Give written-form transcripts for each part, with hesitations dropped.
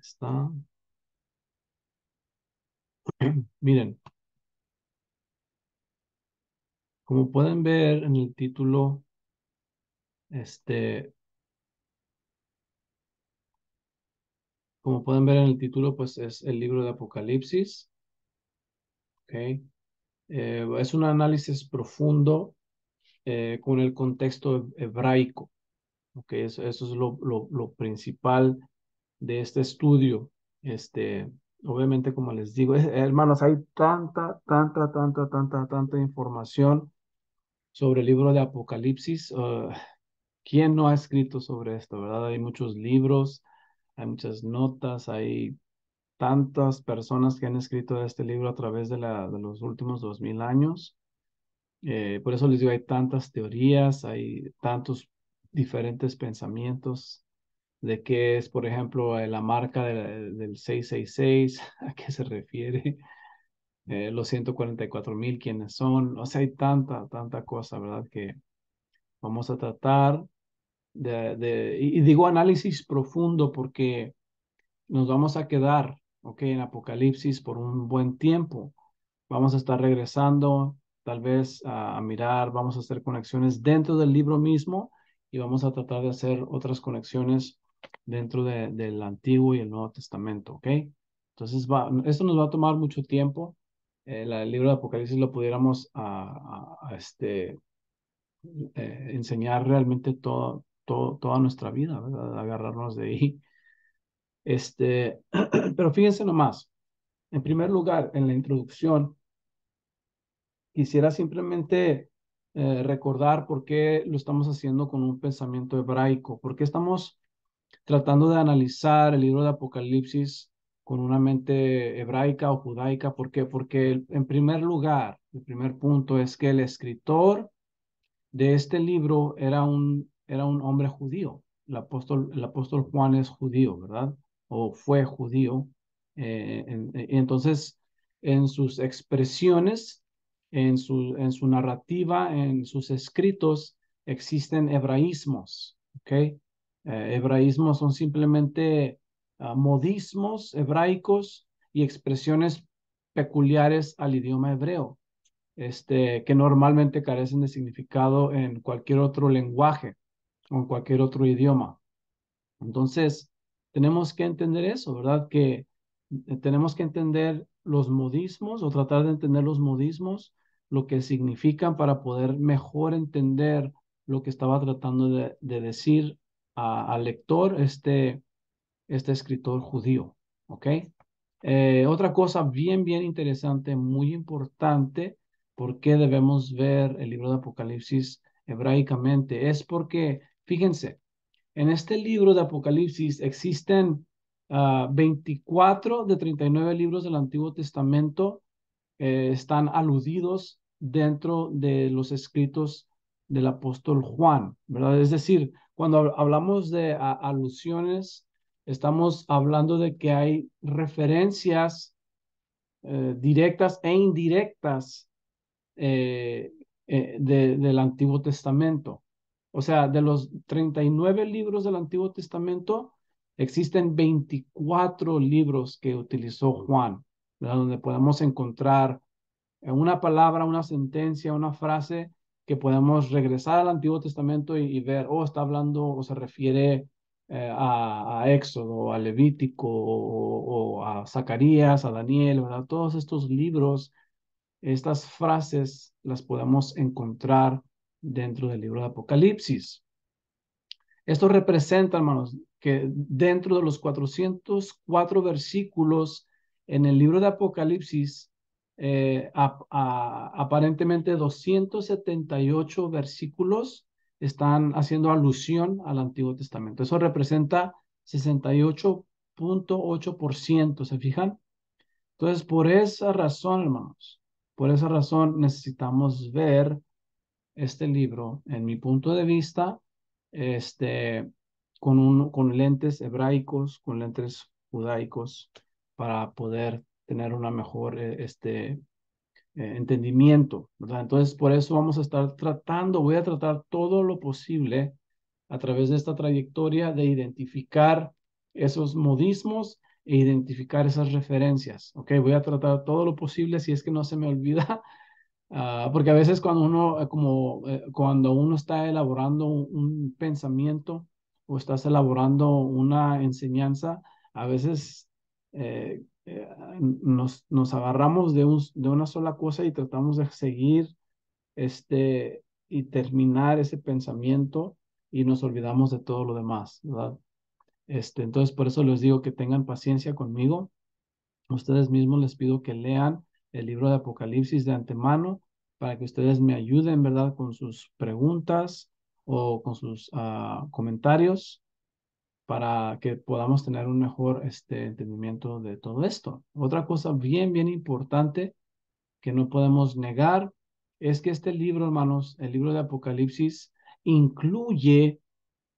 está. Miren, como pueden ver en el título, este, como pueden ver en el título, pues es el libro de Apocalipsis, ¿ok? Es un análisis profundo con el contexto hebraico, ¿ok? Eso es lo principal de este estudio. Obviamente, como les digo, hermanos, hay tanta información sobre el libro de Apocalipsis. ¿Quién no ha escrito sobre esto, verdad? Hay muchos libros, hay muchas notas, hay tantas personas que han escrito de este libro a través de los últimos 2000 años. Por eso les digo, hay tantas teorías, hay tantos diferentes pensamientos de qué es, por ejemplo, la marca del 666, a qué se refiere, los 144,000, quiénes son. O sea, hay tanta cosa, ¿verdad? Que vamos a tratar y digo análisis profundo porque nos vamos a quedar, ok, en Apocalipsis por un buen tiempo. Vamos a estar regresando tal vez a mirar, vamos a hacer conexiones dentro del libro mismo y vamos a tratar de hacer otras conexiones dentro del Antiguo y el Nuevo Testamento, ok. Entonces, esto nos va a tomar mucho tiempo. El libro de Apocalipsis lo pudiéramos enseñar realmente toda nuestra vida, ¿verdad? Agarrarnos de ahí. Pero fíjense nomás, en primer lugar, en la introducción, quisiera simplemente recordar por qué lo estamos haciendo con un pensamiento hebraico, por qué estamos tratando de analizar el libro de Apocalipsis con una mente hebraica o judaica. ¿Por qué? Porque en primer lugar, el primer punto es que el escritor de este libro era un hombre judío. El apóstol Juan es judío, ¿verdad? O fue judío. Entonces, en sus expresiones, en su narrativa, en sus escritos, existen hebraísmos, ¿ok? Hebraísmos son simplemente modismos hebraicos y expresiones peculiares al idioma hebreo, que normalmente carecen de significado en cualquier otro lenguaje o en cualquier otro idioma. Entonces, tenemos que entender eso, ¿verdad? Que tenemos que entender los modismos o tratar de entender los modismos, lo que significan para poder mejor entender lo que estaba tratando de decir al lector este escritor judío, ¿ok? Otra cosa bien interesante, muy importante, por qué debemos ver el libro de Apocalipsis hebraicamente, es porque, fíjense, en este libro de Apocalipsis existen 24 de 39 libros del Antiguo Testamento, están aludidos dentro de los escritos del apóstol Juan, ¿verdad? Es decir, cuando hablamos de alusiones, estamos hablando de que hay referencias directas e indirectas del Antiguo Testamento. O sea, de los 39 libros del Antiguo Testamento, existen 24 libros que utilizó Juan, ¿verdad? Donde podemos encontrar una palabra, una sentencia, una frase que podemos regresar al Antiguo Testamento y ver, está hablando o se refiere a Éxodo, a Levítico o a Zacarías, a Daniel, ¿verdad? Todos estos libros, estas frases las podemos encontrar dentro del libro de Apocalipsis. Esto representa, hermanos, que dentro de los 404 versículos en el libro de Apocalipsis, aparentemente 278 versículos están haciendo alusión al Antiguo Testamento. Eso representa 68,8%, ¿se fijan? Entonces, por esa razón, hermanos, por esa razón necesitamos ver este libro, en mi punto de vista, este, con lentes hebraicos, con lentes judaicos, para poder tener una mejor entendimiento, ¿verdad? Entonces, por eso vamos a estar voy a tratar todo lo posible a través de esta trayectoria de identificar esos modismos e identificar esas referencias. Ok, voy a tratar todo lo posible si es que no se me olvida. Porque a veces cuando uno, cuando uno está elaborando un pensamiento o estás elaborando una enseñanza, a veces nos agarramos de una sola cosa y tratamos de seguir y terminar ese pensamiento y nos olvidamos de todo lo demás, ¿verdad? Entonces, por eso les digo que tengan paciencia conmigo. Ustedes mismos les pido que lean el libro de Apocalipsis de antemano para que ustedes me ayuden, ¿verdad? Con sus preguntas o con sus comentarios para que podamos tener un mejor entendimiento de todo esto. Otra cosa bien, bien importante que no podemos negar es que este libro, hermanos, el libro de Apocalipsis, incluye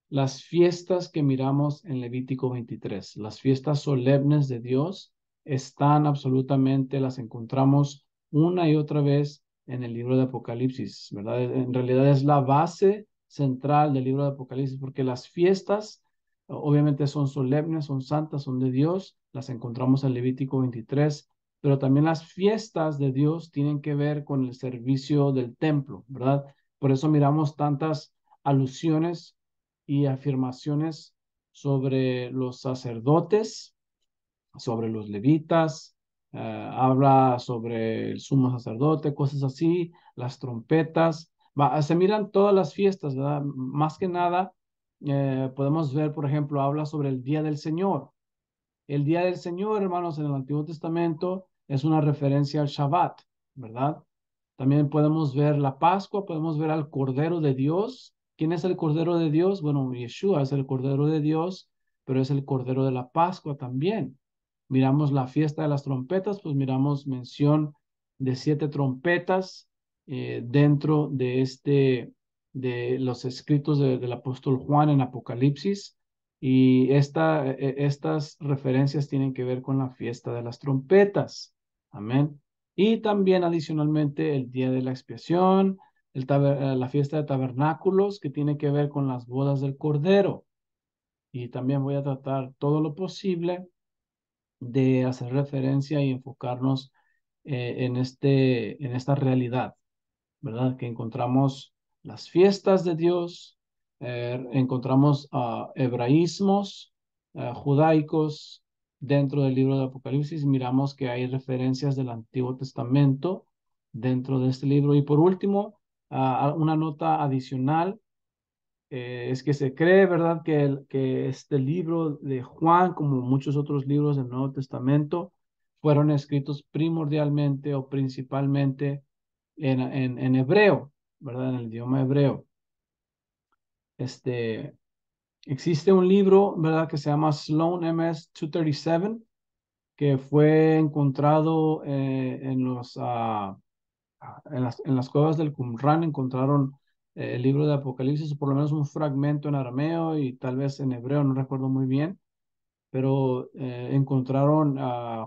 las fiestas que miramos en Levítico 23, las fiestas solemnes de Dios, están absolutamente, las encontramos una y otra vez en el libro de Apocalipsis, ¿verdad? En realidad es la base central del libro de Apocalipsis, porque las fiestas obviamente son solemnes, son santas, son de Dios, las encontramos en Levítico 23, pero también las fiestas de Dios tienen que ver con el servicio del templo, ¿verdad? Por eso miramos tantas alusiones y afirmaciones sobre los sacerdotes, sobre los levitas, habla sobre el sumo sacerdote, cosas así, las trompetas. Se miran todas las fiestas, ¿verdad? Más que nada, podemos ver, por ejemplo, habla sobre el Día del Señor. El Día del Señor, hermanos, en el Antiguo Testamento es una referencia al Shabbat, ¿verdad? También podemos ver la Pascua, podemos ver al Cordero de Dios. ¿Quién es el Cordero de Dios? Bueno, Yeshua es el Cordero de Dios, pero es el Cordero de la Pascua también. Miramos la fiesta de las trompetas, pues miramos mención de 7 trompetas dentro de los escritos del apóstol Juan en Apocalipsis. Y estas referencias tienen que ver con la fiesta de las trompetas. Amén. Y también adicionalmente el día de la expiación, la fiesta de tabernáculos, que tiene que ver con las bodas del Cordero. Y también voy a tratar todo lo posible de hacer referencia y enfocarnos en esta realidad, ¿verdad? Que encontramos las fiestas de Dios, encontramos hebraísmos judaicos dentro del libro de Apocalipsis, miramos que hay referencias del Antiguo Testamento dentro de este libro. Y por último, una nota adicional es que se cree, ¿verdad?, que este libro de Juan, como muchos otros libros del Nuevo Testamento, fueron escritos primordialmente o principalmente en hebreo, ¿verdad? En el idioma hebreo. Este, existe un libro, ¿verdad?, que se llama Sloan MS 237, que fue encontrado en las cuevas del Qumran, encontraron el libro de Apocalipsis, o por lo menos un fragmento en arameo y tal vez en hebreo, no recuerdo muy bien, pero encontraron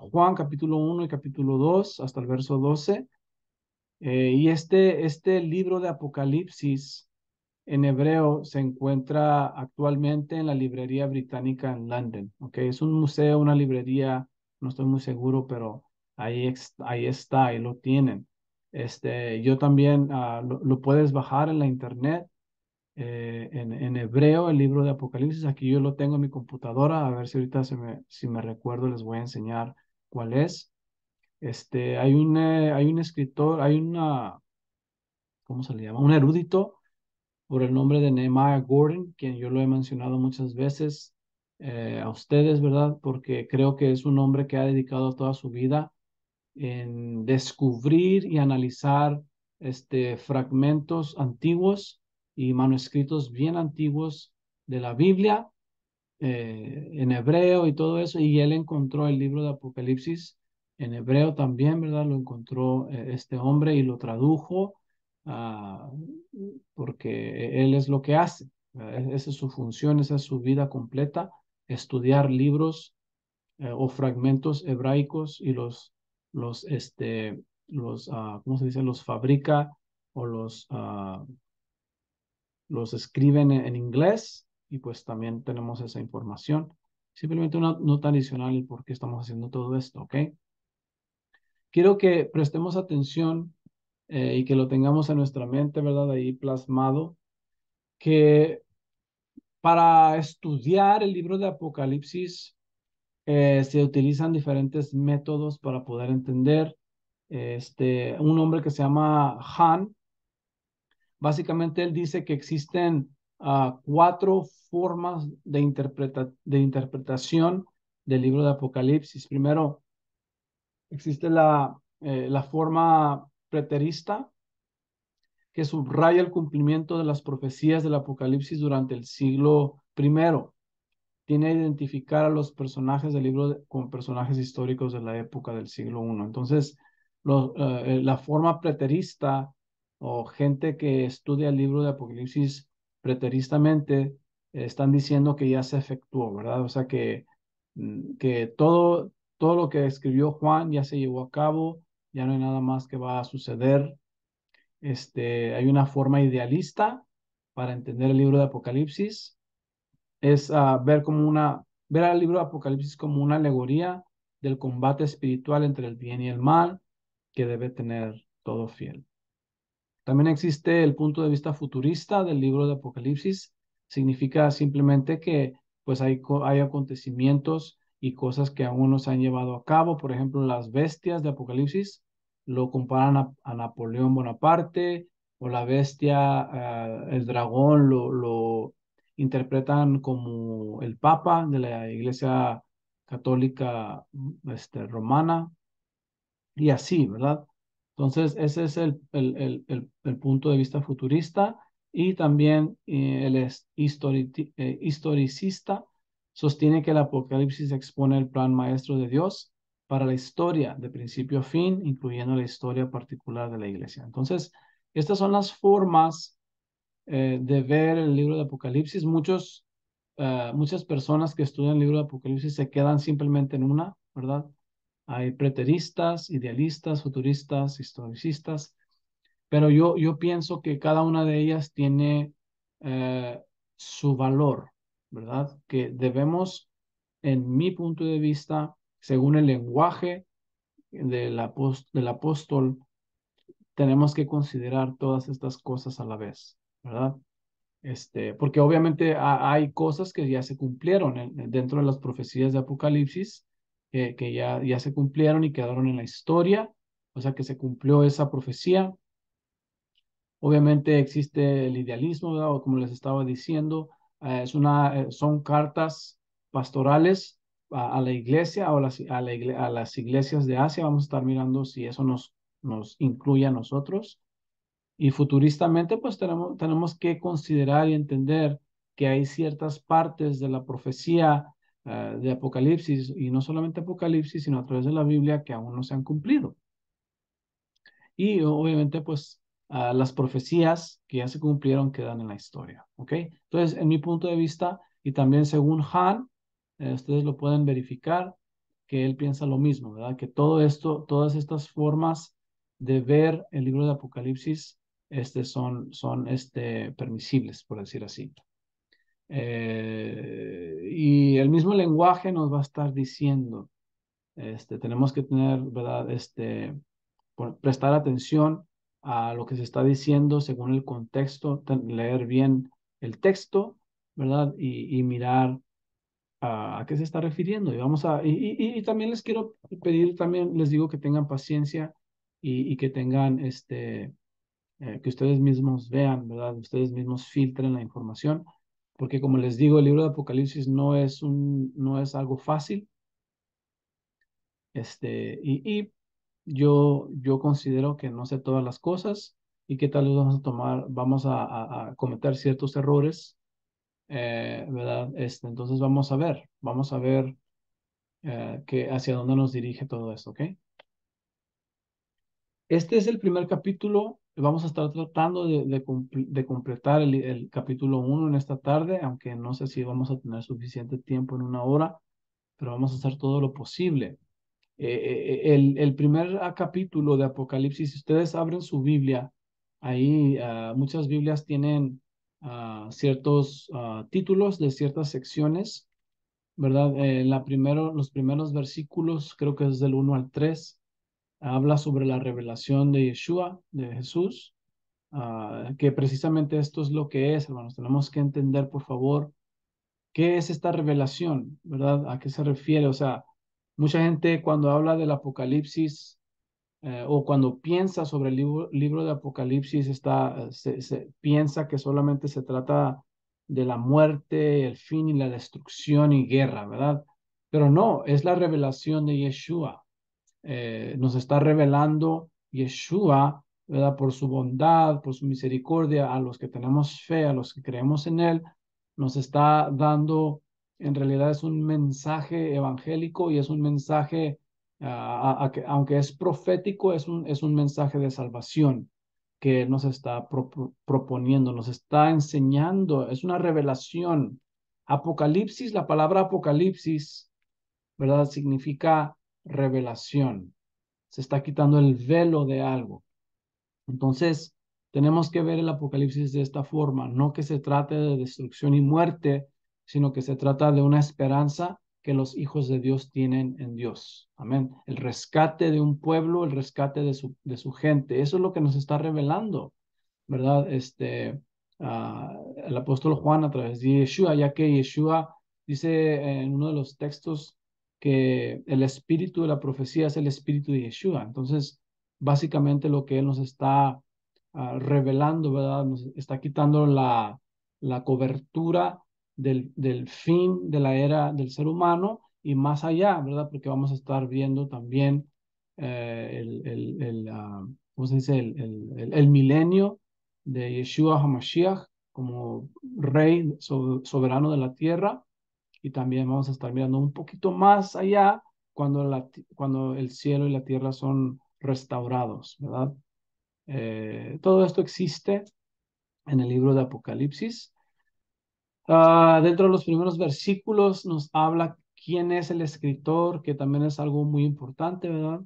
Juan capítulo 1 y capítulo 2 hasta el verso 12. Y este libro de Apocalipsis en hebreo se encuentra actualmente en la librería británica en London. ¿Ok? Es un museo, una librería, no estoy muy seguro, pero ahí está, ahí lo tienen. Yo también lo puedes bajar en la internet en hebreo, el libro de Apocalipsis. Aquí yo lo tengo en mi computadora. A ver si ahorita si me recuerdo, les voy a enseñar cuál es. Hay un escritor, ¿cómo se le llama? Un erudito por el nombre de Nehemiah Gordon, quien yo lo he mencionado muchas veces a ustedes, ¿verdad? Porque creo que es un hombre que ha dedicado toda su vida en descubrir y analizar fragmentos antiguos y manuscritos bien antiguos de la Biblia en hebreo y todo eso, y él encontró el libro de Apocalipsis en hebreo también, ¿verdad? Lo encontró este hombre y lo tradujo, ah, porque él es lo que hace, ¿verdad? Esa es su función, esa es su vida completa, estudiar libros o fragmentos hebraicos y ¿cómo se dice? Los fabrica o los escriben en inglés y pues también tenemos esa información. Simplemente una nota adicional y por qué estamos haciendo todo esto, ¿ok? Quiero que prestemos atención y que lo tengamos en nuestra mente, ¿verdad? Ahí plasmado, que para estudiar el libro de Apocalipsis se utilizan diferentes métodos para poder entender. Un hombre que se llama Han, básicamente él dice que existen cuatro formas de interpretación del libro de Apocalipsis. Primero, existe la forma preterista, que subraya el cumplimiento de las profecías del Apocalipsis durante el siglo primero. Tiene a identificar a los personajes del libro como personajes históricos de la época del siglo I. Entonces, la forma preterista o gente que estudia el libro de Apocalipsis preteristamente están diciendo que ya se efectuó, ¿verdad? O sea que todo lo que escribió Juan ya se llevó a cabo, ya no hay nada más que va a suceder. Hay una forma idealista para entender el libro de Apocalipsis, es ver al libro de Apocalipsis como una alegoría del combate espiritual entre el bien y el mal que debe tener todo fiel. También existe el punto de vista futurista del libro de Apocalipsis. Significa simplemente que pues hay acontecimientos y cosas que aún no se han llevado a cabo. Por ejemplo, las bestias de Apocalipsis lo comparan a Napoleón Bonaparte, o la bestia, el dragón, lo interpretan como el Papa de la Iglesia Católica romana y así, ¿verdad? Entonces, ese es el punto de vista futurista, y también historicista sostiene que el Apocalipsis expone el plan maestro de Dios para la historia de principio a fin, incluyendo la historia particular de la iglesia. Entonces, estas son las formas de ver el libro de Apocalipsis. Muchas personas que estudian el libro de Apocalipsis se quedan simplemente en una, ¿verdad? Hay preteristas, idealistas, futuristas, historicistas, pero yo pienso que cada una de ellas tiene eh, su valor, ¿verdad? Que debemos, en mi punto de vista, según el lenguaje del apóstol, tenemos que considerar todas estas cosas a la vez, ¿verdad? Porque obviamente hay cosas que ya se cumplieron dentro de las profecías de Apocalipsis, que ya se cumplieron y quedaron en la historia, o sea que se cumplió esa profecía. Obviamente existe el idealismo, ¿verdad? O como les estaba diciendo, son cartas pastorales a la iglesia o a las iglesias de Asia. Vamos a estar mirando si eso nos incluye a nosotros. Y futuristamente, pues tenemos que considerar y entender que hay ciertas partes de la profecía de Apocalipsis, y no solamente Apocalipsis, sino a través de la Biblia, que aún no se han cumplido. Y obviamente, pues las profecías que ya se cumplieron quedan en la historia, ¿ok? Entonces, en mi punto de vista, y también según Han, ustedes lo pueden verificar, que él piensa lo mismo, ¿verdad? Que todo esto, todas estas formas de ver el libro de Apocalipsis, son permisibles, por decir así. Y el mismo lenguaje nos va a estar diciendo, tenemos que tener, ¿verdad? Prestar atención a lo que se está diciendo según el contexto, leer bien el texto, ¿verdad? Y mirar a qué se está refiriendo. Y también les quiero pedir, también les digo que tengan paciencia y que tengan, que ustedes mismos vean, ¿verdad? Ustedes mismos filtren la información, porque como les digo, el libro de Apocalipsis no es algo fácil. Yo considero que no sé todas las cosas, y que tal vez vamos a cometer ciertos errores, ¿verdad? Entonces vamos a ver hacia dónde nos dirige todo esto, ¿ok? Este es el primer capítulo. Vamos a estar tratando de completar el capítulo 1 en esta tarde, aunque no sé si vamos a tener suficiente tiempo en una hora, pero vamos a hacer todo lo posible. El primer capítulo de Apocalipsis, si ustedes abren su Biblia, ahí muchas Biblias tienen ciertos títulos de ciertas secciones, ¿verdad? Los primeros versículos, creo que es del 1 al 3, habla sobre la revelación de Yeshua, de Jesús, que precisamente esto es lo que es, hermanos. Tenemos que entender, por favor, qué es esta revelación, ¿verdad? ¿A qué se refiere? O sea, mucha gente cuando habla del Apocalipsis, o cuando piensa sobre el libro de Apocalipsis, se piensa que solamente se trata de la muerte, el fin y la destrucción y guerra, ¿verdad? Pero no, es la revelación de Yeshua. Nos está revelando Yeshua, ¿verdad? Por su bondad, por su misericordia, a los que tenemos fe, a los que creemos en Él, nos está dando, en realidad es un mensaje evangélico y es un mensaje, aunque es profético, es un mensaje de salvación que Él nos está proponiendo, nos está enseñando, es una revelación. Apocalipsis, la palabra Apocalipsis, ¿verdad? Significa revelación. Se está quitando el velo de algo. Entonces, tenemos que ver el Apocalipsis de esta forma, no que se trate de destrucción y muerte, sino que se trata de una esperanza que los hijos de Dios tienen en Dios. Amén. El rescate de un pueblo, el rescate de su gente. Eso es lo que nos está revelando, ¿verdad? El apóstol Juan a través de Yeshua, ya que Yeshua dice en uno de los textos que el espíritu de la profecía es el espíritu de Yeshua. Entonces, básicamente lo que él nos está revelando, ¿verdad? Nos está quitando la cobertura del fin de la era del ser humano y más allá, ¿verdad? Porque vamos a estar viendo también ¿cómo se dice? El milenio de Yeshua HaMashiach como rey soberano de la tierra. Y también vamos a estar mirando un poquito más allá cuando el cielo y la tierra son restaurados, ¿verdad? Todo esto existe en el libro de Apocalipsis. Dentro de los primeros versículos nos habla quién es el escritor, que también es algo muy importante, ¿verdad?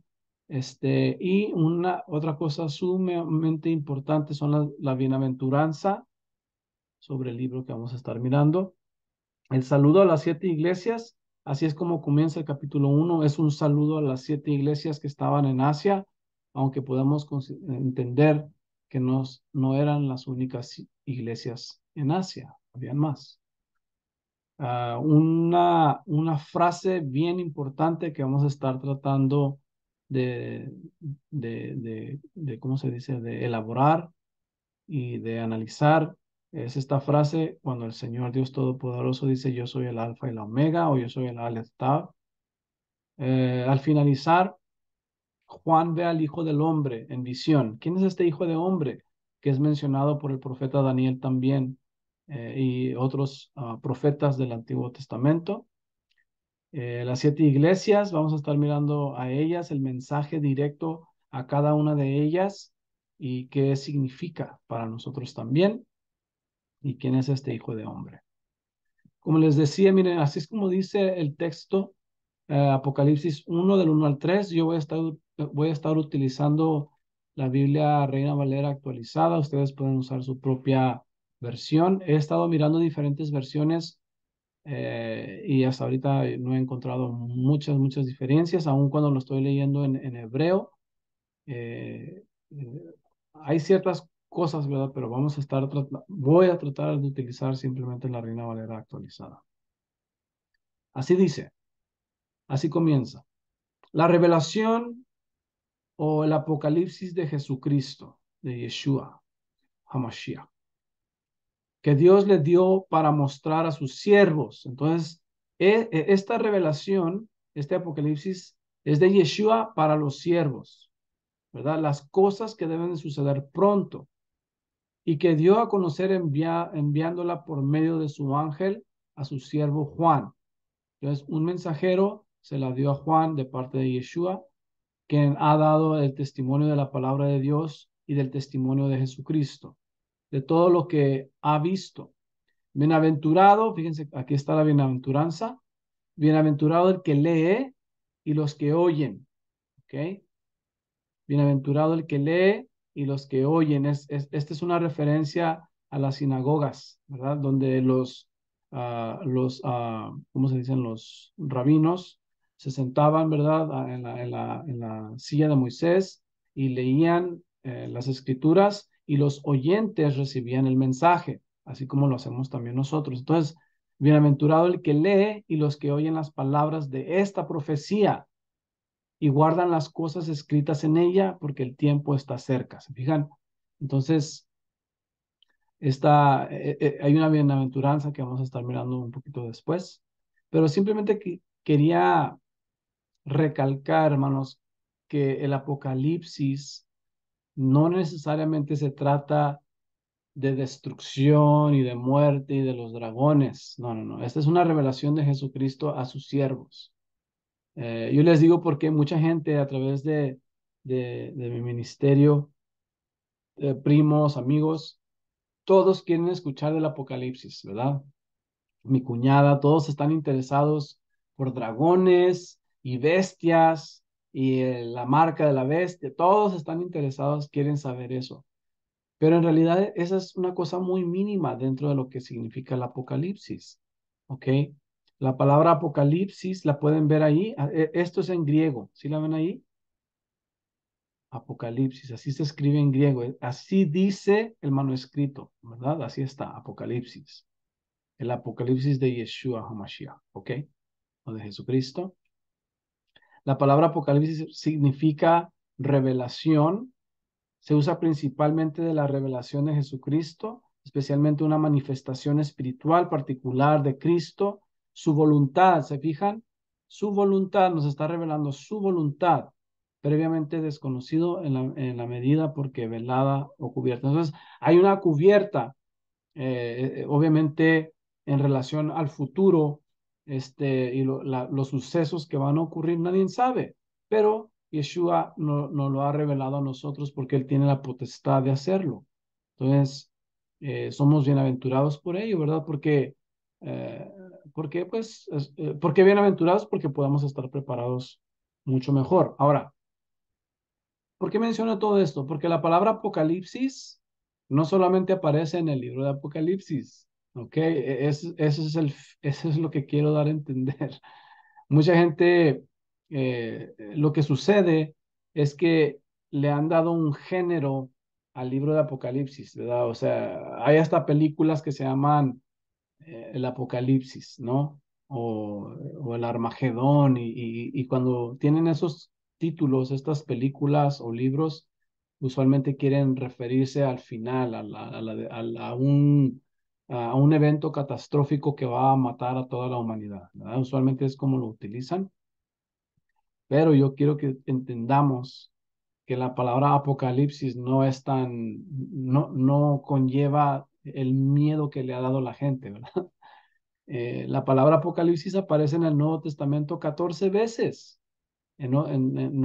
Y una otra cosa sumamente importante son la bienaventuranza sobre el libro que vamos a estar mirando. El saludo a las 7 iglesias, así es como comienza el capítulo 1, es un saludo a las 7 iglesias que estaban en Asia, aunque podamos entender que no eran las únicas iglesias en Asia, habían más. Una frase bien importante que vamos a estar tratando de, ¿cómo se dice?, de elaborar y de analizar. Es esta frase cuando el Señor Dios Todopoderoso dice, yo soy el Alfa y la Omega, o yo soy el Aleph Tav. Al finalizar, Juan ve al Hijo del Hombre en visión. ¿Quién es este Hijo de Hombre? Que es mencionado por el profeta Daniel también, y otros profetas del Antiguo Testamento. Las 7 iglesias, vamos a estar mirando a ellas, el mensaje directo a cada una de ellas y qué significa para nosotros también y quién es este Hijo de Hombre. Como les decía, miren, así es como dice el texto, Apocalipsis 1 del 1 al 3. Yo voy a estar utilizando la Biblia Reina Valera actualizada. Ustedes pueden usar su propia versión. He estado mirando diferentes versiones, y hasta ahorita no he encontrado muchas diferencias, aun cuando lo estoy leyendo en hebreo. Eh, eh, Hay ciertas cosas, ¿verdad? Pero voy a tratar de utilizar simplemente la Reina Valera actualizada. Así dice, así comienza. La revelación o el apocalipsis de Jesucristo, de Yeshua, HaMashiach, que Dios le dio para mostrar a sus siervos. Entonces, esta revelación, este apocalipsis, es de Yeshua para los siervos, ¿verdad? Las cosas que deben de suceder pronto y que dio a conocer enviándola por medio de su ángel a su siervo Juan. Entonces, un mensajero se la dio a Juan de parte de Yeshua, quien ha dado el testimonio de la palabra de Dios y del testimonio de Jesucristo, de todo lo que ha visto. Bienaventurado, fíjense, aquí está la bienaventuranza. Bienaventurado el que lee y los que oyen. ¿Ok? Bienaventurado el que lee y los que oyen. Esta es una referencia a las sinagogas, ¿verdad? Donde ¿cómo se dicen? Los rabinos se sentaban, ¿verdad? En la silla de Moisés y leían las escrituras y los oyentes recibían el mensaje, así como lo hacemos también nosotros. Entonces, bienaventurado el que lee y los que oyen las palabras de esta profecía y guardan las cosas escritas en ella porque el tiempo está cerca. ¿Se fijan? Entonces, hay una bienaventuranza que vamos a estar mirando un poquito después, pero simplemente quería recalcar, hermanos, que el Apocalipsis no necesariamente se trata de destrucción y de muerte y de los dragones. No, no, no. Esta es una revelación de Jesucristo a sus siervos. Yo les digo porque mucha gente a través de mi ministerio, primos, amigos, todos quieren escuchar del Apocalipsis, ¿verdad? Mi cuñada, todos están interesados por dragones y bestias y la marca de la bestia, todos están interesados, quieren saber eso. Pero en realidad esa es una cosa muy mínima dentro de lo que significa el Apocalipsis, ¿ok? La palabra Apocalipsis la pueden ver ahí, esto es en griego, ¿sí la ven ahí? Apocalipsis, así se escribe en griego, así dice el manuscrito, ¿verdad? Así está, Apocalipsis. El Apocalipsis de Yeshua HaMashiach, ¿ok? O de Jesucristo. La palabra Apocalipsis significa revelación. Se usa principalmente de la revelación de Jesucristo, especialmente una manifestación espiritual particular de Cristo, su voluntad, ¿se fijan? Su voluntad nos está revelando su voluntad, previamente desconocido en la medida porque velada o cubierta. Entonces, hay una cubierta obviamente en relación al futuro, y los sucesos que van a ocurrir, nadie sabe, pero Yeshua nos lo ha revelado a nosotros porque Él tiene la potestad de hacerlo. Entonces, somos bienaventurados por ello, ¿verdad? Eh, porque bienaventurados porque podamos estar preparados mucho mejor. Ahora, ¿por qué menciono todo esto? Porque la palabra Apocalipsis no solamente aparece en el libro de Apocalipsis, ¿ok? Eso es lo que quiero dar a entender. Mucha gente, lo que sucede es que le han dado un género al libro de Apocalipsis, ¿verdad? O sea, hay hasta películas que se llaman el Apocalipsis, ¿no? O el Armagedón, y cuando tienen esos títulos, estas películas o libros, usualmente quieren referirse al final, a un evento catastrófico que va a matar a toda la humanidad, ¿verdad? Usualmente es como lo utilizan, pero yo quiero que entendamos que la palabra apocalipsis no conlleva el miedo que le ha dado la gente, ¿verdad? La palabra Apocalipsis aparece en el Nuevo Testamento 14 veces, en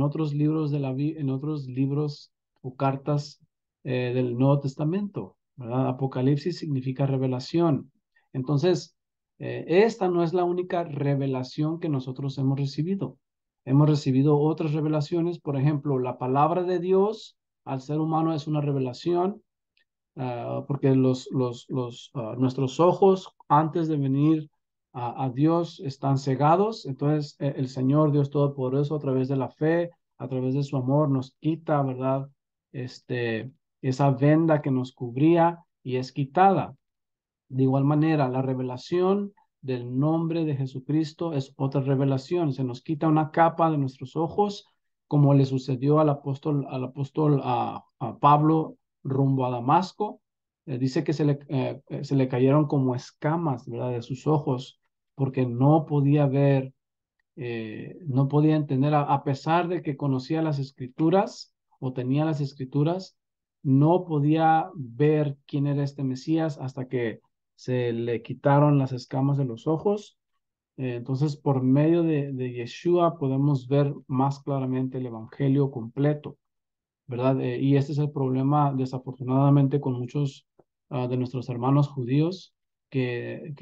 otros libros en otros libros o cartas del Nuevo Testamento, ¿verdad? Apocalipsis significa revelación. Entonces, esta no es la única revelación que nosotros hemos recibido. Hemos recibido otras revelaciones, por ejemplo, la palabra de Dios al ser humano es una revelación, porque nuestros ojos antes de venir a Dios están cegados. Entonces el Señor Dios Todopoderoso a través de la fe, a través de su amor nos quita, ¿verdad? Este, esa venda que nos cubría y es quitada. De igual manera, la revelación del nombre de Jesucristo es otra revelación. Se nos quita una capa de nuestros ojos, como le sucedió al apóstol a Pablo rumbo a Damasco. Dice que se le cayeron como escamas, ¿verdad? De sus ojos, porque no podía ver, no podía entender, a pesar de que conocía las escrituras o tenía las escrituras, no podía ver quién era este Mesías hasta que se le quitaron las escamas de los ojos. Entonces, por medio de Yeshua podemos ver más claramente el Evangelio completo, ¿verdad? Y este es el problema, desafortunadamente, con muchos de nuestros hermanos judíos que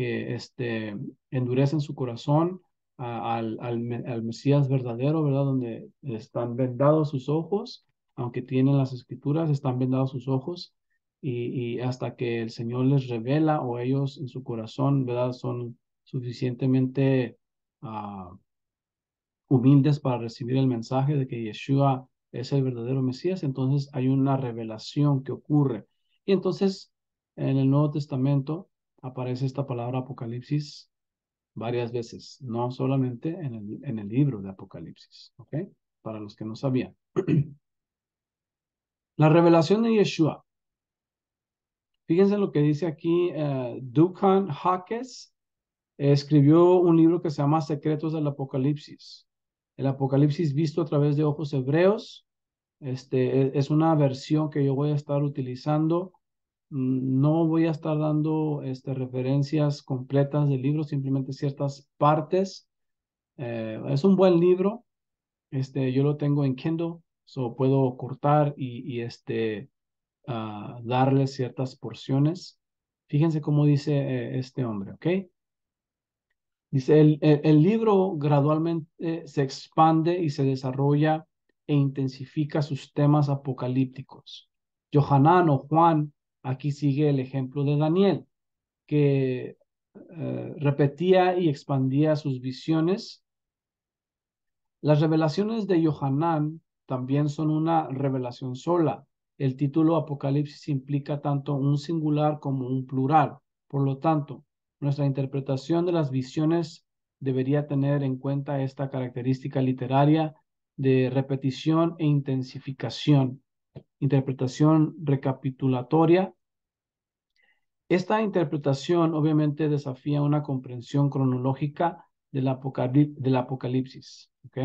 endurecen su corazón al Mesías verdadero, ¿verdad? Donde están vendados sus ojos, aunque tienen las escrituras, están vendados sus ojos y hasta que el Señor les revela o ellos en su corazón, ¿verdad? Son suficientemente humildes para recibir el mensaje de que Yeshua es el verdadero Mesías, entonces hay una revelación que ocurre. Y entonces en el Nuevo Testamento aparece esta palabra Apocalipsis varias veces, no solamente en el libro de Apocalipsis, ¿ok? Para los que no sabían. La revelación de Yeshua. Fíjense lo que dice aquí Duncan Hawkes. Escribió un libro que se llama Secretos del Apocalipsis. El Apocalipsis visto a través de ojos hebreos. Es una versión que yo voy a estar utilizando. No voy a estar dando referencias completas del libro, simplemente ciertas partes. Es un buen libro. Yo lo tengo en Kindle, so puedo cortar y darle ciertas porciones. Fíjense cómo dice este hombre, ¿ok? Dice, el libro gradualmente se expande y se desarrolla e intensifica sus temas apocalípticos. Johanán o Juan, aquí sigue el ejemplo de Daniel, que repetía y expandía sus visiones. Las revelaciones de Johanán también son una revelación sola. El título Apocalipsis implica tanto un singular como un plural. Por lo tanto, nuestra interpretación de las visiones debería tener en cuenta esta característica literaria de repetición e intensificación. Interpretación recapitulatoria. Esta interpretación obviamente desafía una comprensión cronológica del Apocalipsis, ¿ok?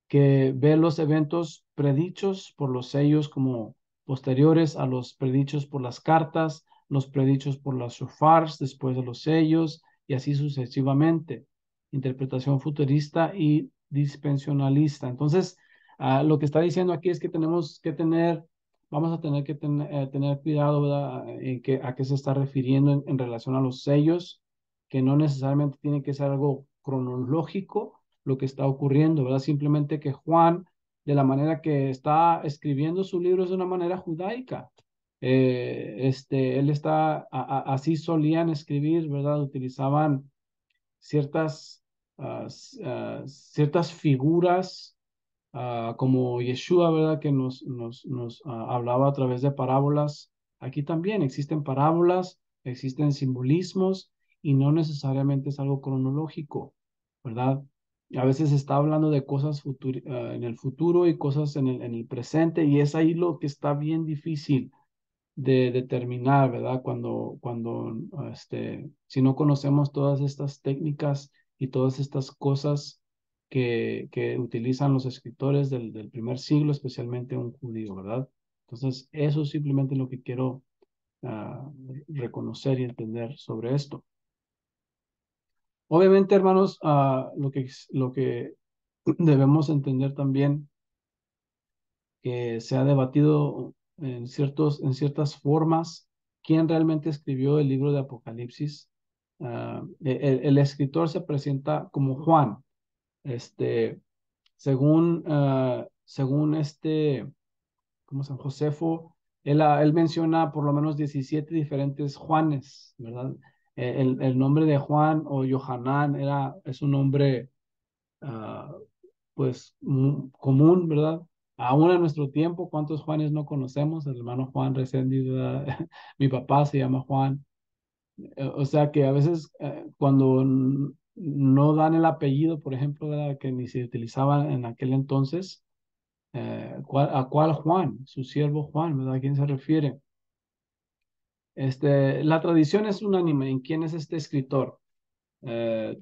Que ve los eventos predichos por los sellos como posteriores a los predichos por las cartas, los predichos por las shofars después de los sellos y así sucesivamente. Interpretación futurista y dispensionalista. Entonces, lo que está diciendo aquí es que tenemos que tener vamos a tener que tener cuidado, ¿verdad? A qué se está refiriendo en relación a los sellos, que no necesariamente tiene que ser algo cronológico lo que está ocurriendo, ¿verdad? Simplemente que Juan, de la manera que está escribiendo su libro, es de una manera judaica. Él está, así solían escribir, ¿verdad? Utilizaban ciertas, ciertas figuras como Yeshua, ¿verdad? Que nos hablaba a través de parábolas. Aquí también existen parábolas, existen simbolismos y no necesariamente es algo cronológico, ¿verdad? A veces está hablando de cosas en el futuro y cosas en el presente y es ahí lo que está bien difícil de determinar, ¿verdad? Si no conocemos todas estas técnicas y todas estas cosas que utilizan los escritores del primer siglo, especialmente un judío, ¿verdad? Entonces, eso es simplemente lo que quiero ah, reconocer y entender sobre esto. Obviamente, hermanos, lo que debemos entender también que se ha debatido en ciertas formas quién realmente escribió el libro de Apocalipsis. El escritor se presenta como Juan, este, según como San Josefo, él menciona por lo menos 17 diferentes Juanes, ¿verdad? El nombre de Juan o Johanán es un nombre ah, pues común, ¿verdad? Aún en nuestro tiempo, ¿cuántos Juanes no conocemos? El hermano Juan Reséndiz, ¿verdad? Mi papá se llama Juan. O sea que a veces cuando no dan el apellido, por ejemplo, ¿verdad? Que ni se utilizaba en aquel entonces, ¿a cuál Juan? Su siervo Juan, ¿verdad? ¿A quién se refiere? La tradición es unánime en quién es este escritor. Eh,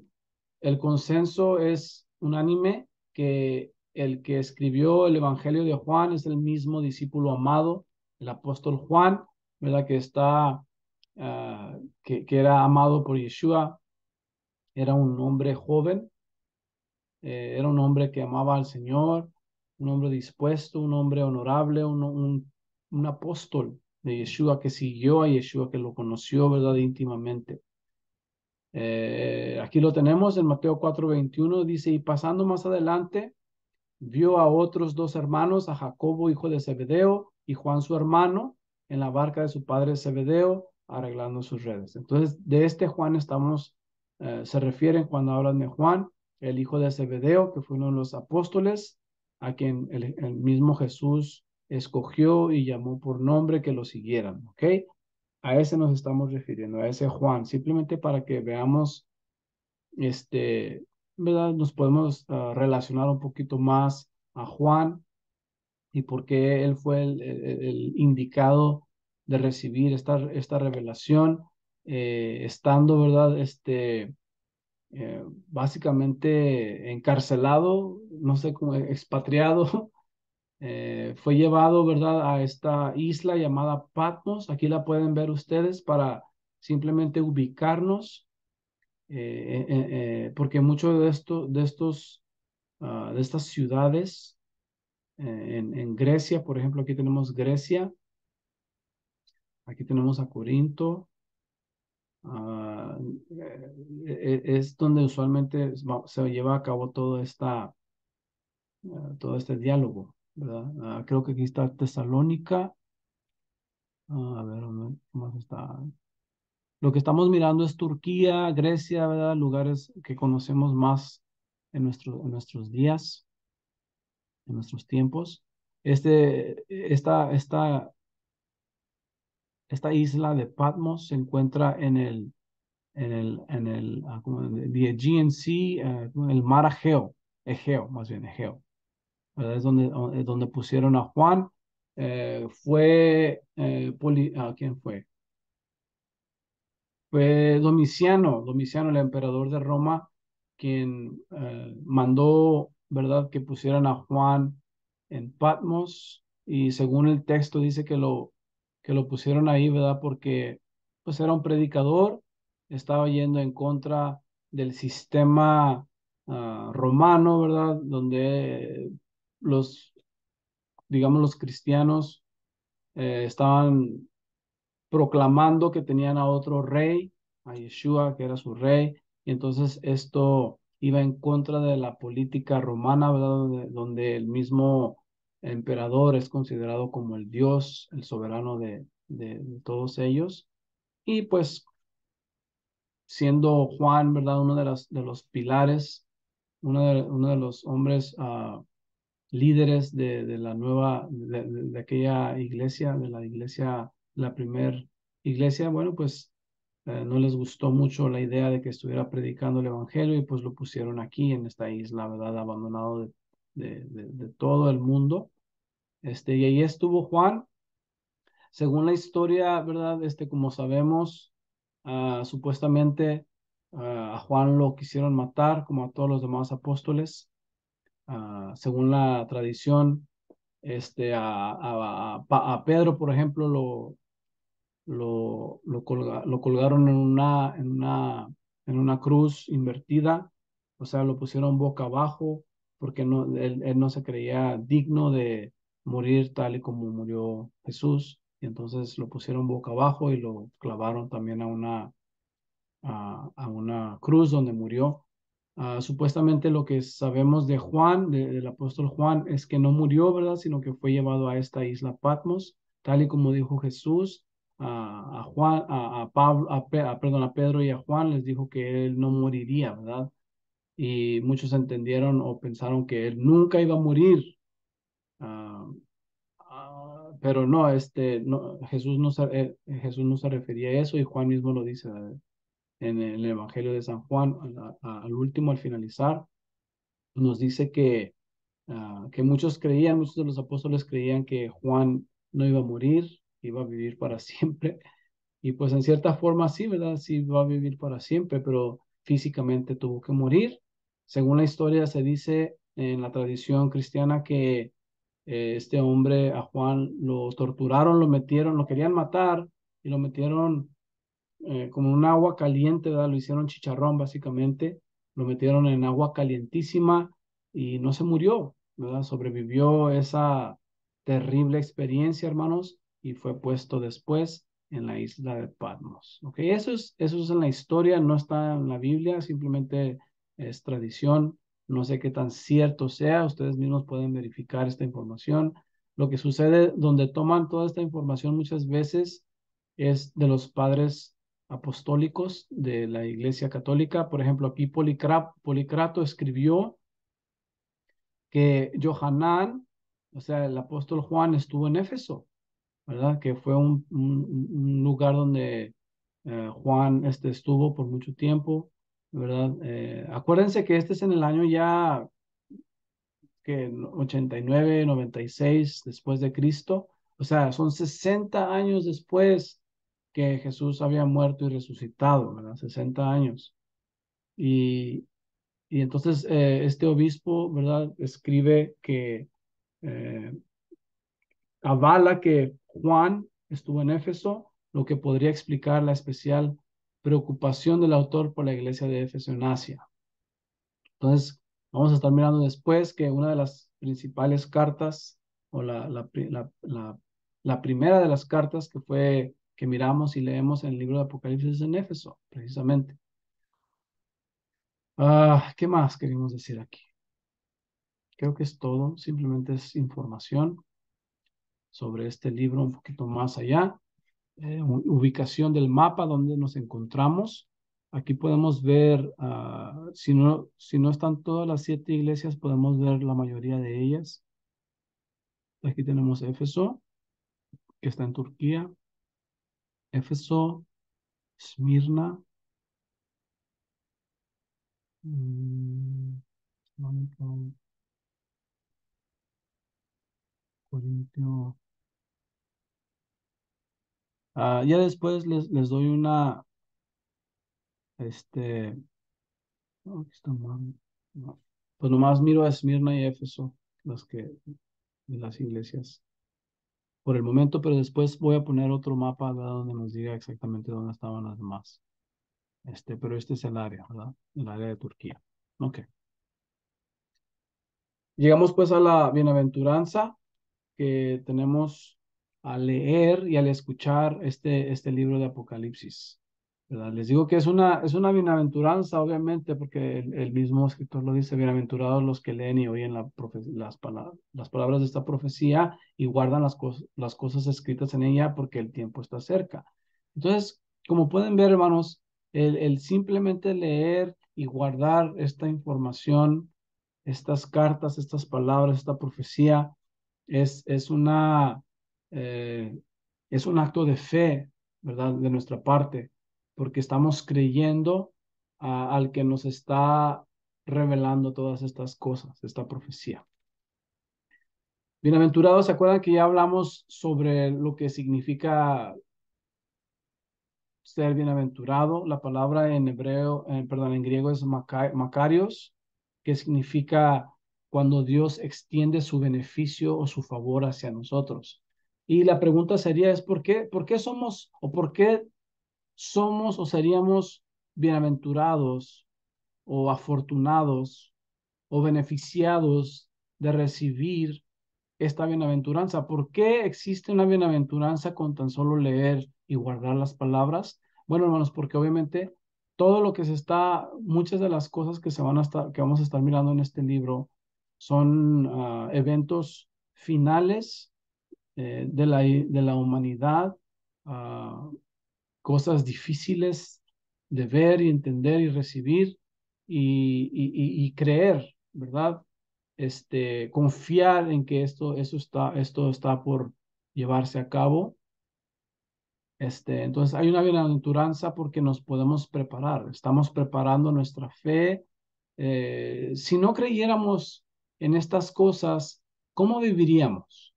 el consenso es unánime que el que escribió el Evangelio de Juan es el mismo discípulo amado, el apóstol Juan, ¿verdad? Que era amado por Yeshua, era un hombre joven, era un hombre que amaba al Señor, un hombre dispuesto, un hombre honorable, un apóstol de Yeshua que siguió a Yeshua, que lo conoció, ¿verdad? Íntimamente. Aquí lo tenemos en Mateo 4:21, dice, y pasando más adelante, vio a otros dos hermanos, a Jacobo, hijo de Zebedeo, y Juan su hermano, en la barca de su padre Zebedeo arreglando sus redes. Entonces, de este Juan se refieren cuando hablan de Juan, el hijo de Zebedeo, que fue uno de los apóstoles, a quien el mismo Jesús escogió y llamó por nombre que lo siguieran, ¿ok? A ese nos estamos refiriendo, a ese Juan, simplemente para que veamos, este, ¿verdad? Nos podemos relacionar un poquito más a Juan y por qué él fue el indicado de recibir esta revelación, estando, ¿verdad? Básicamente encarcelado, no sé cómo, expatriado, fue llevado, ¿verdad?, a esta isla llamada Patmos. Aquí la pueden ver ustedes para simplemente ubicarnos, porque muchos de estas ciudades en Grecia, por ejemplo, aquí tenemos Grecia, aquí tenemos a Corinto, ah, es donde usualmente se lleva a cabo todo este diálogo, ¿verdad? Creo que aquí está Tesalónica. A ver, ¿dónde más está? Lo que estamos mirando es Turquía, Grecia, ¿verdad? Lugares que conocemos más en nuestros días, en nuestros tiempos. Esta isla de Patmos se encuentra como the Aegean Sea, el mar Egeo, más bien Egeo, ¿verdad? Es donde pusieron a Juan. ¿Quién fue? Fue Domiciano, el emperador de Roma, quien mandó, ¿verdad?, que pusieran a Juan en Patmos y según el texto dice que lo pusieron ahí, ¿verdad?, porque pues era un predicador, estaba yendo en contra del sistema romano, ¿verdad?, donde los, digamos, los cristianos estaban proclamando que tenían a otro rey, a Yeshua, que era su rey, y entonces esto iba en contra de la política romana, ¿verdad? Donde el mismo emperador es considerado como el Dios, el soberano de todos ellos. Y pues siendo Juan, ¿verdad? Uno de los pilares, uno de los hombres líderes de la de aquella iglesia, de la iglesia, la primer iglesia, bueno, pues no les gustó mucho la idea de que estuviera predicando el evangelio y pues lo pusieron aquí en esta isla, ¿verdad? Abandonado de todo el mundo. Y ahí estuvo Juan. Según la historia, ¿verdad? Como sabemos, supuestamente a Juan lo quisieron matar como a todos los demás apóstoles. Según la tradición, a Pedro, por ejemplo, lo colgaron en una cruz invertida, o sea, lo pusieron boca abajo porque él no se creía digno de morir tal y como murió Jesús, y entonces lo pusieron boca abajo y lo clavaron también a una cruz donde murió. Supuestamente lo que sabemos de Juan, del apóstol Juan, es que no murió, ¿verdad? Sino que fue llevado a esta isla Patmos, tal y como dijo Jesús a Juan, a Pablo, perdón, a Pedro y a Juan, les dijo que él no moriría, ¿verdad? Y muchos entendieron o pensaron que él nunca iba a morir. Ah, pero no, Jesús no se refería a eso y Juan mismo lo dice en el Evangelio de San Juan, al último, al finalizar, nos dice que muchos de los apóstoles creían que Juan no iba a morir, iba a vivir para siempre. Y pues en cierta forma sí, ¿verdad? Sí va a vivir para siempre, pero físicamente tuvo que morir. Según la historia se dice en la tradición cristiana que este hombre, a Juan, lo torturaron, lo querían matar y lo metieron como un agua caliente, ¿verdad? Lo hicieron chicharrón básicamente, lo metieron en agua calientísima y no se murió, ¿verdad? Sobrevivió esa terrible experiencia, hermanos, y fue puesto después en la isla de Patmos. ¿Ok? Eso es en la historia, no está en la Biblia, simplemente es tradición. No sé qué tan cierto sea, ustedes mismos pueden verificar esta información. lo que sucede donde toman toda esta información muchas veces es de los padres apostólicos de la Iglesia Católica. Por ejemplo, aquí Policrato escribió que Johanán, o sea, el apóstol Juan estuvo en Éfeso, ¿verdad? Que fue un lugar donde Juan estuvo por mucho tiempo, ¿verdad? Acuérdense que este es en el año ya que 89, 96 después de Cristo, o sea, son 60 años después que Jesús había muerto y resucitado, ¿verdad? 60 años. Y, y entonces este obispo, ¿verdad? Escribe que eh, avala que Juan estuvo en Éfeso, lo que podría explicar la especial preocupación del autor por la iglesia de Éfeso en Asia. Entonces, vamos a estar mirando después que una de las principales cartas, o la primera de las cartas que miramos y leemos en el libro de Apocalipsis es en Éfeso, precisamente. ¿Qué más queremos decir aquí? Creo que es todo, simplemente es información sobre este libro un poquito más allá. Ubicación del mapa donde nos encontramos. Aquí podemos ver, si no están todas las 7 iglesias, podemos ver la mayoría de ellas. Aquí tenemos Éfeso, que está en Turquía. Éfeso, Esmirna, mm, Corintio. Ya después les doy una, no, aquí está mal, no. Pues nomás miro a Esmirna y Éfeso, de las iglesias por el momento, pero después voy a poner otro mapa, ¿verdad? Donde nos diga exactamente dónde estaban las demás. Pero este es el área, ¿verdad? El área de Turquía. Ok. Llegamos pues a la bienaventuranza que tenemos al leer y al escuchar este libro de Apocalipsis, ¿verdad? Les digo que es una bienaventuranza, obviamente, porque el mismo escritor lo dice: bienaventurados los que leen y oyen las palabras de esta profecía y guardan las cosas escritas en ella, porque el tiempo está cerca. Entonces, como pueden ver, hermanos, el simplemente leer y guardar esta información, estas cartas, estas palabras, esta profecía, es, es una, eh, es un acto de fe, ¿verdad? De nuestra parte, porque estamos creyendo al que nos está revelando todas estas cosas, esta profecía. Bienaventurados, ¿se acuerdan que ya hablamos sobre lo que significa ser bienaventurado? La palabra en hebreo, perdón, en griego es Makarios, que significa cuando Dios extiende su beneficio o su favor hacia nosotros. Y la pregunta sería es ¿por qué somos o por qué somos o seríamos bienaventurados o afortunados o beneficiados de recibir esta bienaventuranza? ¿Por qué existe una bienaventuranza con tan solo leer y guardar las palabras? Bueno, hermanos, porque obviamente todo lo que muchas de las cosas que vamos a estar mirando en este libro son eventos finales de la humanidad, ah, cosas difíciles de ver y entender y recibir y creer, ¿verdad? Confiar en que esto está por llevarse a cabo. Entonces hay una bienaventuranza porque nos podemos preparar, estamos preparando nuestra fe. Si no creyéramos en estas cosas, ¿cómo viviríamos?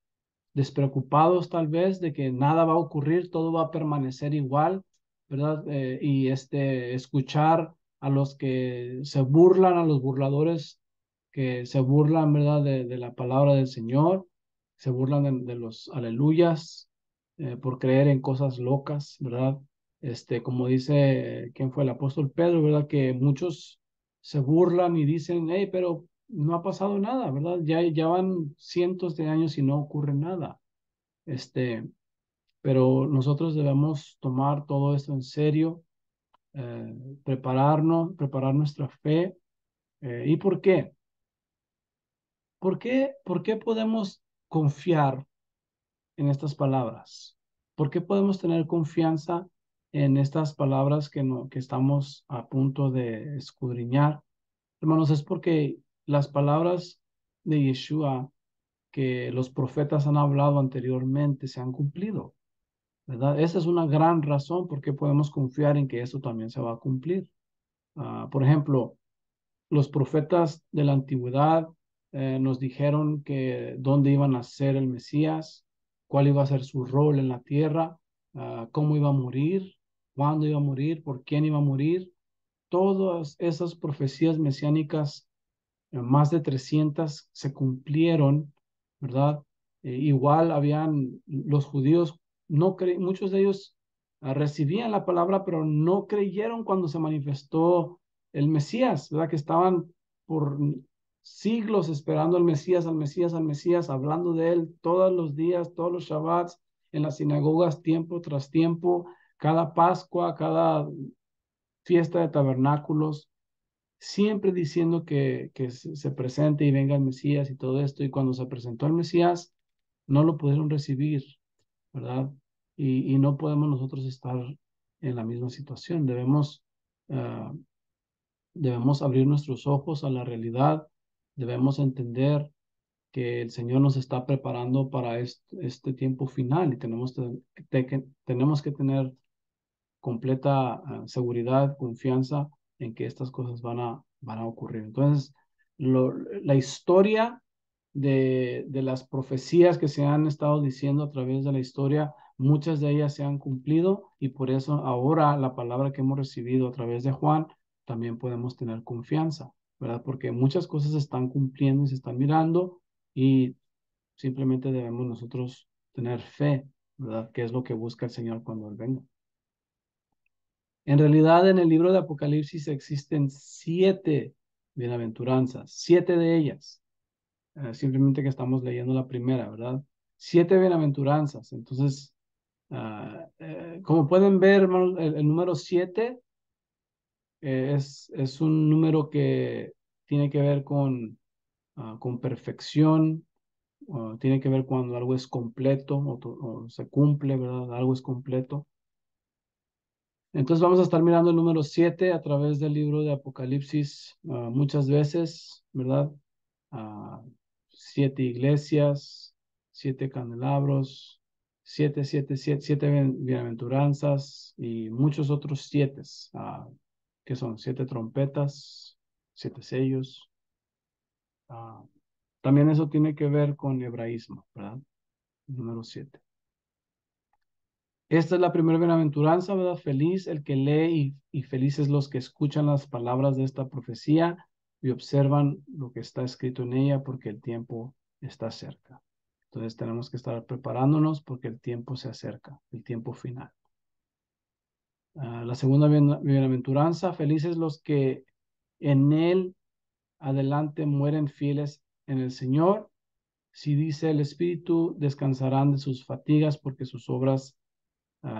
Despreocupados tal vez de que nada va a ocurrir, todo va a permanecer igual, ¿verdad? Y escuchar a los que se burlan, a los burladores que se burlan, ¿verdad? De la palabra del Señor, se burlan de los aleluyas por creer en cosas locas, ¿verdad? Como dice, ¿quién fue el apóstol Pedro? ¿Verdad? Que muchos se burlan y dicen: hey, pero no ha pasado nada, ¿verdad? Ya van cientos de años y no ocurre nada. Este, pero nosotros debemos tomar todo esto en serio, preparar nuestra fe. ¿Y por qué? ¿Por qué podemos confiar en estas palabras? ¿Por qué podemos tener confianza en estas palabras que, no, que estamos a punto de escudriñar? Hermanos, es porque las palabras de Yeshua que los profetas han hablado anteriormente se han cumplido, ¿verdad? Esa es una gran razón por qué podemos confiar en que eso también se va a cumplir. Por ejemplo, los profetas de la antigüedad nos dijeron que dónde iba a nacer el Mesías, cuál iba a ser su rol en la tierra, cómo iba a morir, cuándo iba a morir, por quién iba a morir. Todas esas profecías mesiánicas, más de 300 se cumplieron, ¿verdad? Igual habían los judíos, muchos de ellos recibían la palabra, pero no creyeron cuando se manifestó el Mesías, ¿verdad? Que estaban por siglos esperando al Mesías, al Mesías, al Mesías, hablando de él todos los días, todos los Shabbats, en las sinagogas, tiempo tras tiempo, cada Pascua, cada fiesta de tabernáculos, siempre diciendo que se presente y venga el Mesías y todo esto. Y cuando se presentó el Mesías, no lo pudieron recibir, ¿verdad? Y no podemos nosotros estar en la misma situación. Ah, debemos abrir nuestros ojos a la realidad. Debemos entender que el Señor nos está preparando para este tiempo final y tenemos que tener completa seguridad, confianza en que estas cosas van a ocurrir. Entonces, la historia de las profecías que se han estado diciendo a través de la historia, muchas de ellas se han cumplido y por eso ahora la palabra que hemos recibido a través de Juan, también podemos tener confianza, ¿verdad? Porque muchas cosas se están cumpliendo y se están mirando y simplemente debemos nosotros tener fe, ¿verdad? Que es lo que busca el Señor cuando Él venga. En realidad, en el libro de Apocalipsis existen 7 bienaventuranzas, 7 de ellas. Simplemente que estamos leyendo la primera, ¿verdad? 7 bienaventuranzas. Entonces, como pueden ver, hermanos, el número 7 es un número que tiene que ver con perfección, tiene que ver cuando algo es completo o se cumple, ¿verdad? Algo es completo. Entonces vamos a estar mirando el número 7 a través del libro de Apocalipsis muchas veces, ¿verdad? 7 iglesias, 7 candelabros, 7 bienaventuranzas y muchos otros 7, que son 7 trompetas, 7 sellos. ah, También eso tiene que ver con hebraísmo, ¿verdad? Número 7. Esta es la primera bienaventuranza, ¿verdad? Feliz el que lee y felices los que escuchan las palabras de esta profecía y observan lo que está escrito en ella porque el tiempo está cerca. Entonces tenemos que estar preparándonos porque el tiempo se acerca, el tiempo final. La segunda bienaventuranza, felices los que en él adelante mueren fieles en el Señor. Si dice el Espíritu, descansarán de sus fatigas porque sus obras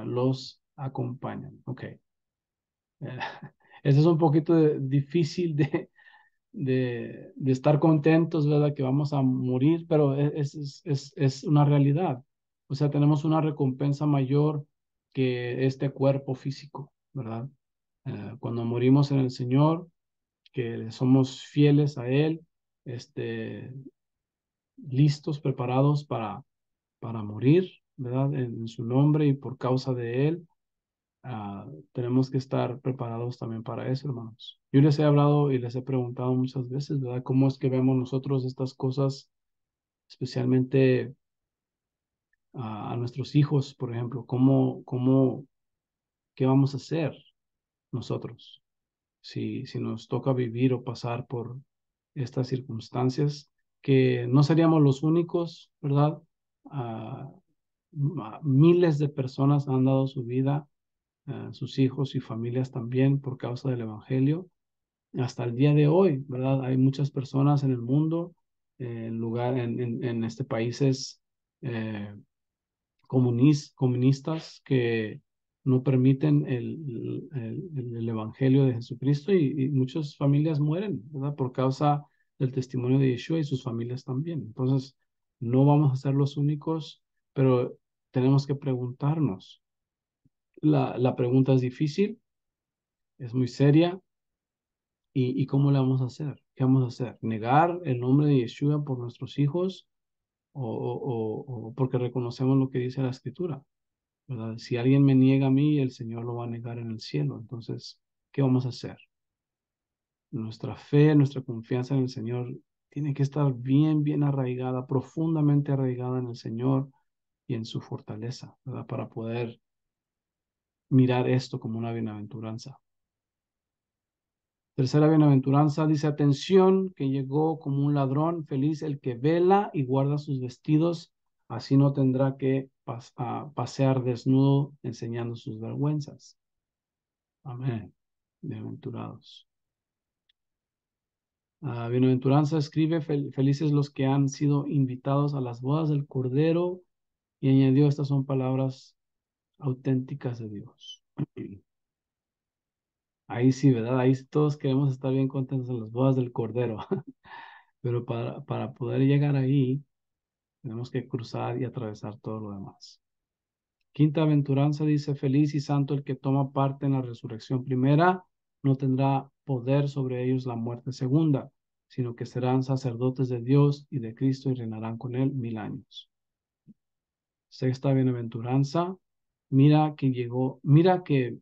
los acompañan. Ok. Eso es un poquito difícil de estar contentos, ¿verdad? Que vamos a morir, pero es una realidad. O sea, tenemos una recompensa mayor que este cuerpo físico, ¿verdad? Cuando morimos en el Señor, que somos fieles a Él, este, listos, preparados para morir, ¿verdad? En su nombre y por causa de Él. Tenemos que estar preparados también para eso, hermanos. Yo les he hablado y les he preguntado muchas veces, ¿verdad? ¿Cómo es que vemos nosotros estas cosas, especialmente a nuestros hijos, por ejemplo? ¿Qué vamos a hacer nosotros si nos toca vivir o pasar por estas circunstancias? Que no seríamos los únicos, ¿verdad? Ah, Miles de personas han dado su vida, sus hijos y familias también por causa del Evangelio. Hasta el día de hoy, ¿verdad? Hay muchas personas en el mundo, en este países eh, comunistas que no permiten el Evangelio de Jesucristo y muchas familias mueren, ¿verdad? Por causa del testimonio de Yeshua y sus familias también. Entonces, no vamos a ser los únicos. pero tenemos que preguntarnos. La pregunta es difícil, es muy seria, y ¿cómo la vamos a hacer? ¿Qué vamos a hacer? ¿Negar el nombre de Yeshua por nuestros hijos o porque reconocemos lo que dice la Escritura? ¿Verdad? Si alguien me niega a mí, el Señor lo va a negar en el cielo. Entonces, ¿qué vamos a hacer? Nuestra fe, nuestra confianza en el Señor tiene que estar bien, bien arraigada, profundamente arraigada en el Señor y en su fortaleza, ¿verdad? Para poder mirar esto como una bienaventuranza. Tercera bienaventuranza dice, atención, que llegó como un ladrón, feliz el que vela y guarda sus vestidos, así no tendrá que pasear desnudo enseñando sus vergüenzas. Amén. Bienaventurados. Bienaventuranza escribe, felices los que han sido invitados a las bodas del Cordero, y añadió, estas son palabras auténticas de Dios. Ahí sí, ¿verdad? Ahí todos queremos estar bien contentos en las bodas del Cordero, pero para poder llegar ahí, tenemos que cruzar y atravesar todo lo demás. Quinta aventuranza dice, feliz y santo el que toma parte en la resurrección primera, no tendrá poder sobre ellos la muerte segunda, sino que serán sacerdotes de Dios y de Cristo y reinarán con él 1000 años. Sexta bienaventuranza, mira que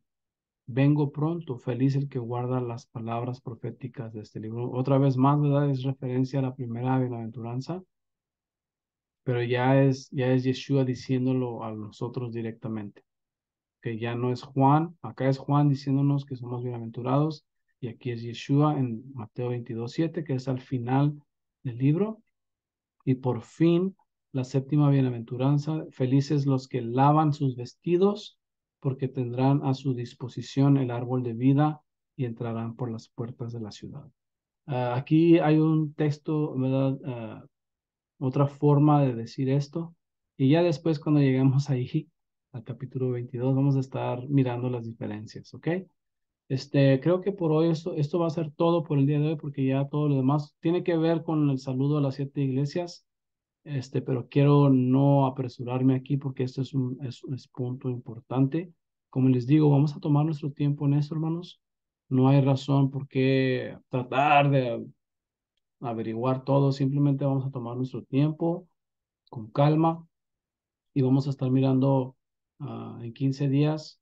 vengo pronto, feliz el que guarda las palabras proféticas de este libro. Otra vez más, ¿verdad? Es referencia a la primera bienaventuranza, pero ya es Yeshua diciéndolo a nosotros directamente. Que ya no es Juan, acá es Juan diciéndonos que somos bienaventurados, y aquí es Yeshua en Mateo 22:7, que es al final del libro. Y por fin, la séptima bienaventuranza, felices los que lavan sus vestidos, porque tendrán a su disposición el árbol de vida y entrarán por las puertas de la ciudad. Aquí hay un texto, ¿verdad? Otra forma de decir esto. Y ya después, cuando lleguemos ahí, al capítulo 22, vamos a estar mirando las diferencias, ¿ok? Creo que por hoy esto va a ser todo por el día de hoy, porque ya todo lo demás tiene que ver con el saludo a las 7 iglesias, pero quiero no apresurarme aquí porque esto es punto importante. Como les digo, vamos a tomar nuestro tiempo en eso, hermanos. No hay razón por qué tratar de averiguar todo, simplemente vamos a tomar nuestro tiempo con calma y vamos a estar mirando en 15 días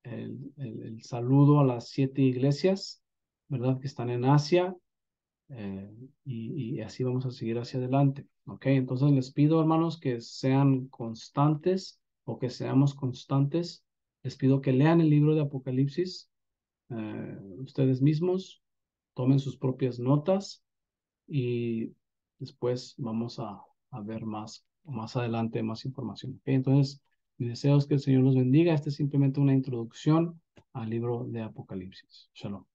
el saludo a las 7 iglesias, ¿verdad? Que están en Asia, eh, y así vamos a seguir hacia adelante, ¿ok? Entonces les pido, hermanos, que sean constantes o que seamos constantes. Les pido que lean el libro de Apocalipsis ustedes mismos, tomen sus propias notas y después vamos a ver más adelante, más información. ¿Ok? Entonces, mi deseo es que el Señor los bendiga. Esta es simplemente una introducción al libro de Apocalipsis. Shalom.